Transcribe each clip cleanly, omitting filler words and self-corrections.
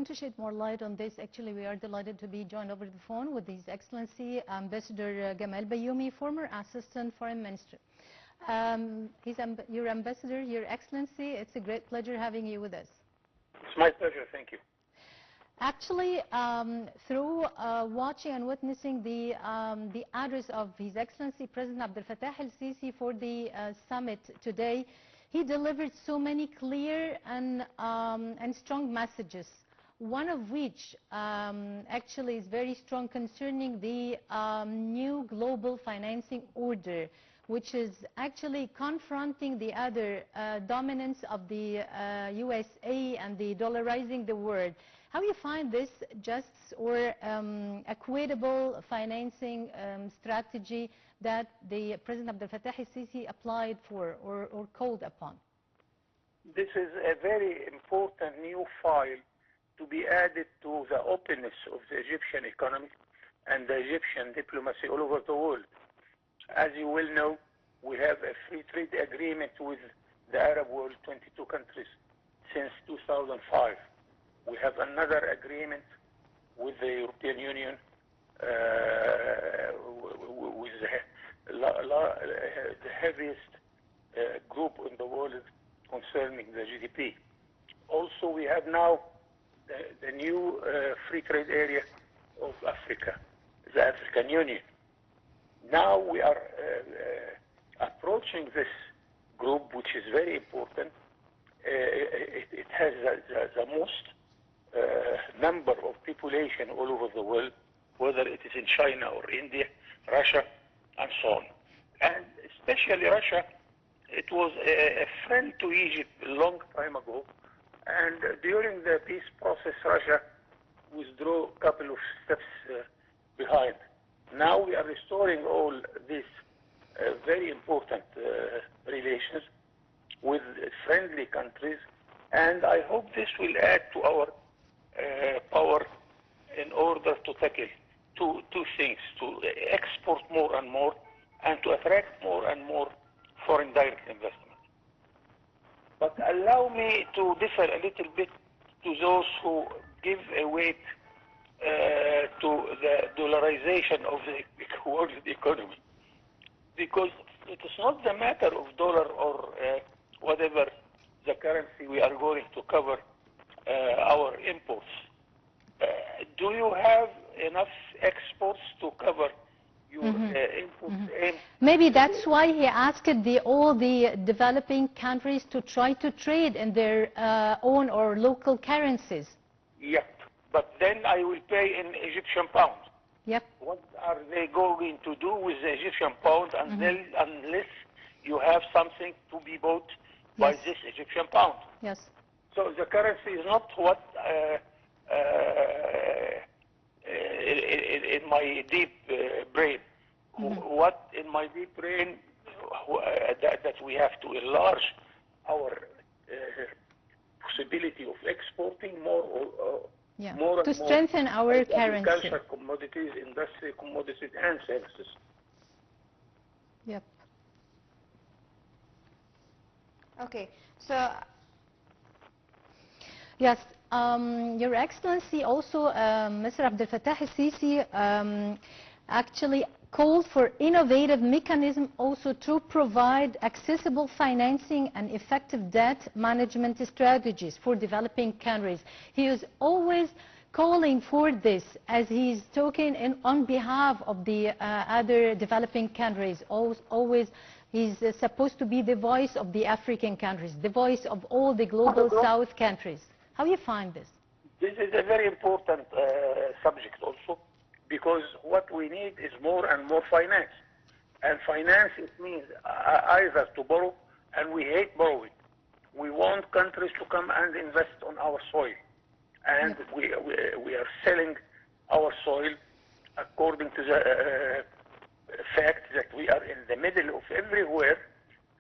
And to shed more light on this, actually, we are delighted to be joined over the phone with His Excellency Ambassador Gamal Bayoumy, former Assistant Foreign Minister. Your Ambassador, Your Excellency, it's a great pleasure having you with us. It's my pleasure, thank you. Actually, through watching and witnessing the address of His Excellency President Abdel Fattah el-Sisi for the summit today, he delivered so many clear and strong messages, one of which actually is very strong concerning the new global financing order, which is actually confronting the other dominance of the USA and the dollarizing the world. How do you find this just or equitable financing strategy that the President Abdel Fattah el-Sisi applied for or called upon? This is a very important new file to be added to the openness of the Egyptian economy and the Egyptian diplomacy all over the world. As you will know, we have a free trade agreement with the Arab world, 22 countries, since 2005. We have another agreement with the European Union, with the heaviest group in the world concerning the GDP. Also, we have now the new free trade area of Africa, the African Union. Now we are approaching this group, which is very important. It has the most number of population all over the world, whether it is in China or India, Russia, and so on. And especially Russia, it was a friend to Egypt a long time ago. And during the peace process, Russia withdrew a couple of steps behind. Now we are restoring all these very important relations with friendly countries, and I hope this will add to our power in order to tackle two things: to export more and more, and to attract more and more foreign direct investment. But allow me to differ a little bit to those who give a weight to the dollarization of the world economy, because it is not the matter of dollar or whatever the currency we are going to cover our imports. Do you have enough exports to cover your imports? Maybe that's why he asked all the developing countries to try to trade in their own or local currencies. Yep, but then I will pay in Egyptian pound. Yep. What are they going to do with the Egyptian pound unless you have something to be bought by this Egyptian pound? Yes. So the currency is not what in my deep brain. What in my deep brain that we have to enlarge our possibility of exporting more more to strengthen our currency. Agriculture commodities, industry commodities, and services. Yep. Okay, so yes, Your Excellency, also Mr. Abdel Fattah el-Sisi actually called for innovative mechanism also to provide accessible financing and effective debt management strategies for developing countries. He is always calling for this as he's talking on behalf of the other developing countries. Always he's supposed to be the voice of the African countries, the voice of all the global South countries. How do you find this? This is a very important subject also, because what we need is more and more finance. And finance, it means either to borrow, and we hate borrowing. We want countries to come and invest on our soil. And we are selling our soil according to the fact that we are in the middle of everywhere,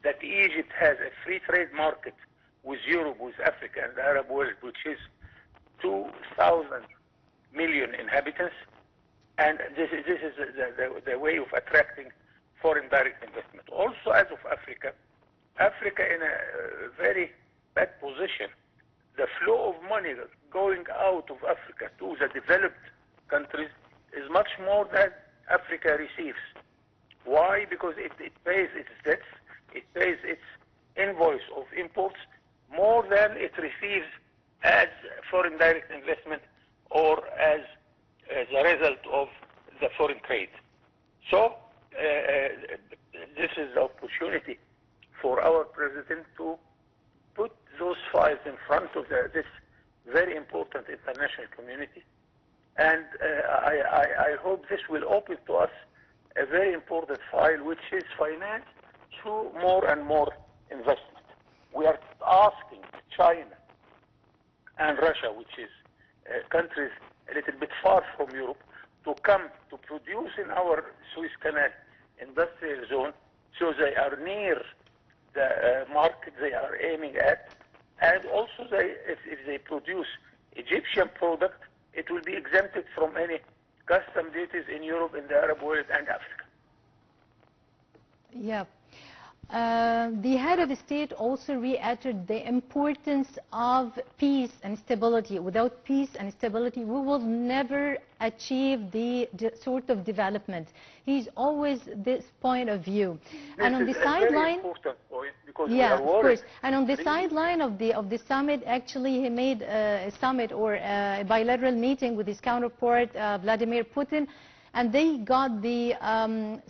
that Egypt has a free trade market with Europe, with Africa and the Arab world, which is 2,000 million inhabitants. And this is the way of attracting foreign direct investment. Also, as of Africa in a very bad position. the flow of money going out of Africa to the developed countries is much more than Africa receives. Why? Because it pays its debts, it pays its invoice of imports more than it receives as foreign direct investment or as a result of the foreign trade. So this is the opportunity for our president to put those files in front of this very important international community. And I hope this will open to us a very important file, which is financed through more and more investment. We are asking China and Russia, which is countries a little bit far from Europe, to come to produce in our Suez Canal industrial zone, so they are near the market they are aiming at, and also if they produce Egyptian product, it will be exempted from any custom duties in Europe, in the Arab world, and Africa. Yeah. The head of the state also reiterated the importance of peace and stability. Without peace and stability, we will never achieve the sort of development. He's always this point of view. This and on the is a sideline, very important point, because yeah, we are worried. of course. And on the sideline of the summit, actually, he made a summit or a bilateral meeting with his counterpart, Vladimir Putin. And they got the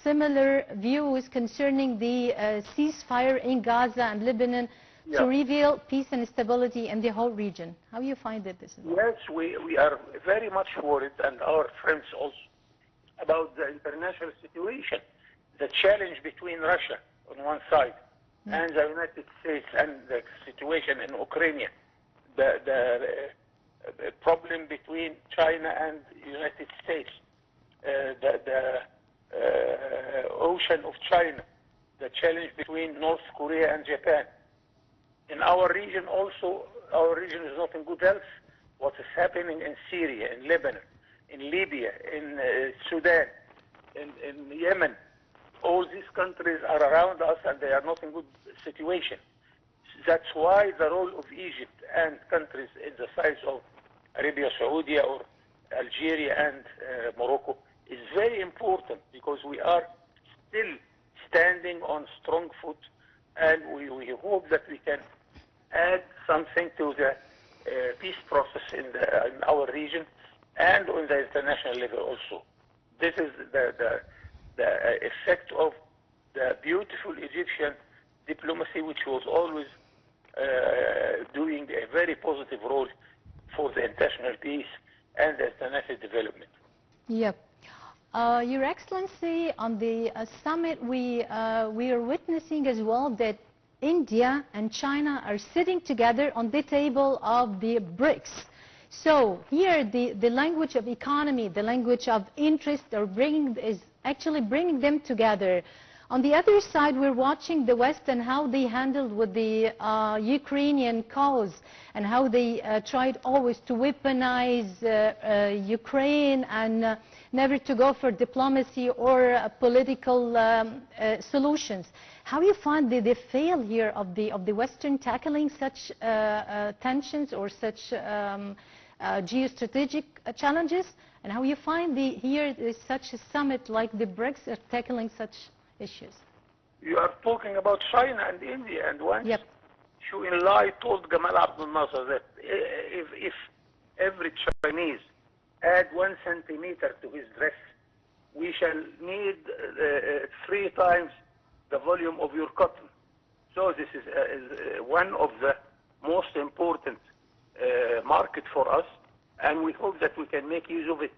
similar views concerning the ceasefire in Gaza and Lebanon to reveal peace and stability in the whole region. How do you find it? Yes, we are very much worried, and our friends also, about the international situation. The challenge between Russia on one side and the United States, and the situation in Ukraine, the problem between China and the United States, the ocean of China, the challenge between North Korea and Japan. In our region also, our region is not in good health. What is happening in Syria, in Lebanon, in Libya, in Sudan, in Yemen, all these countries are around us and they are not in good situation. That's why the role of Egypt and countries in the size of Arabia Saudi or Algeria and Morocco is very important, because we are still standing on strong foot, and we hope that we can add something to the peace process in our region and on the international level also. This is the effect of the beautiful Egyptian diplomacy, which was always doing a very positive role for the international peace and the international development. Yep. Your Excellency, on the summit, we are witnessing as well that India and China are sitting together on the table of the BRICS. So here the language of economy, the language of interest is actually bringing them together. On the other side, we're watching the West and how they handled with the Ukrainian cause, and how they tried always to weaponize Ukraine and never to go for diplomacy or political solutions. How you find the failure of the Western tackling such tensions or such geostrategic challenges, and how you find here is such a summit like the BRICS are tackling such issues? You are talking about China and India, and once Xu Enlai told Gamal Abdel Nasser that if every Chinese add 1 centimeter to his dress, we shall need 3 times the volume of your cotton. So this is one of the most important market for us, and we hope that we can make use of it.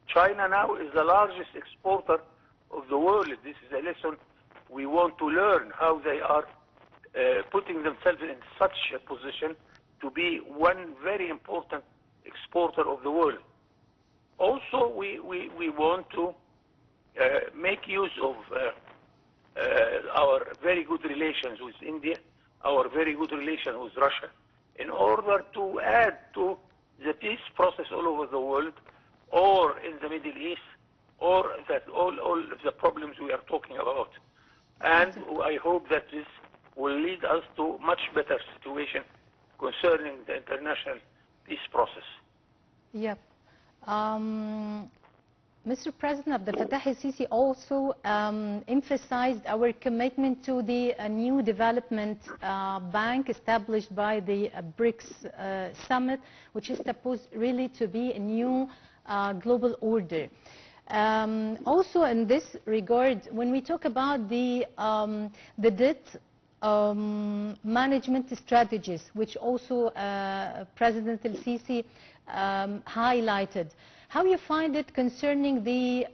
China now is the largest exporter of the world. This is a lesson we want to learn, how they are putting themselves in such a position to be one very important exporter of the world. Also, we want to make use of our very good relations with India, our very good relations with Russia, in order to add to the peace process all over the world, or in the Middle East, or that all the problems we are talking about. And I hope that this will lead us to much better situation concerning the international peace process. Yep. Mr. President Abdel Fattah el-Sisi also emphasized our commitment to the new development bank established by the BRICS summit, which is supposed really to be a new global order. Also in this regard, when we talk about the debt management strategies, which also President el-Sisi highlighted, how you find it concerning the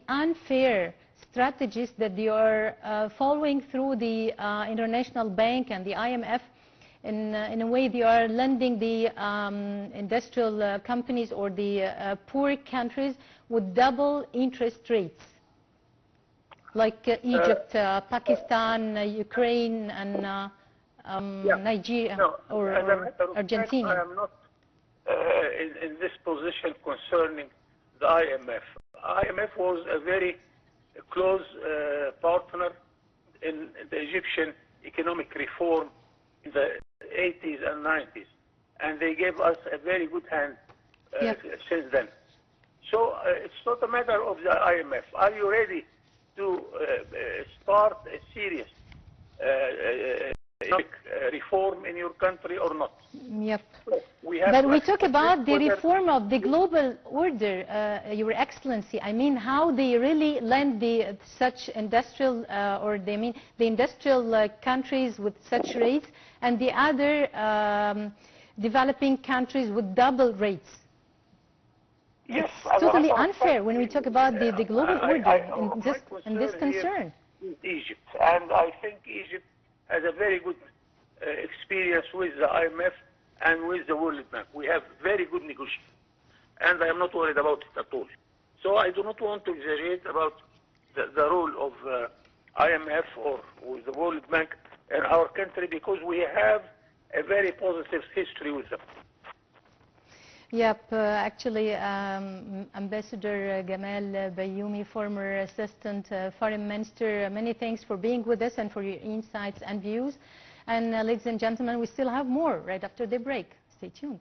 unfair strategies that they are following through the International Bank and the IMF? In a way, they are lending the industrial companies or the poor countries with double interest rates, like Egypt, Pakistan, Ukraine, and Nigeria or Argentina. I am not in this position concerning the IMF. IMF was a very close partner in the Egyptian economic reform in the 80s and 90s, and they gave us a very good hand since then. So it's not a matter of the IMF. Are you ready to start a serious economic reform in your country or not? Yep. But we talk about the reform of the global order, Your Excellency. I mean, how they really lend such industrial, the industrial countries with such rates, and the other developing countries with double rates. Yes, it's totally unfair when we talk about the global order in this concern. Egypt, and I think Egypt has a very good experience with the IMF and with the World Bank. We have very good negotiations, and I am not worried about it at all. So I do not want to exaggerate about the role of IMF or with the World Bank in our country, because we have a very positive history with them. Yep, actually, Ambassador Gamal Bayoumy, former Assistant Foreign Minister, many thanks for being with us and for your insights and views. And ladies and gentlemen, we still have more right after the break. Stay tuned.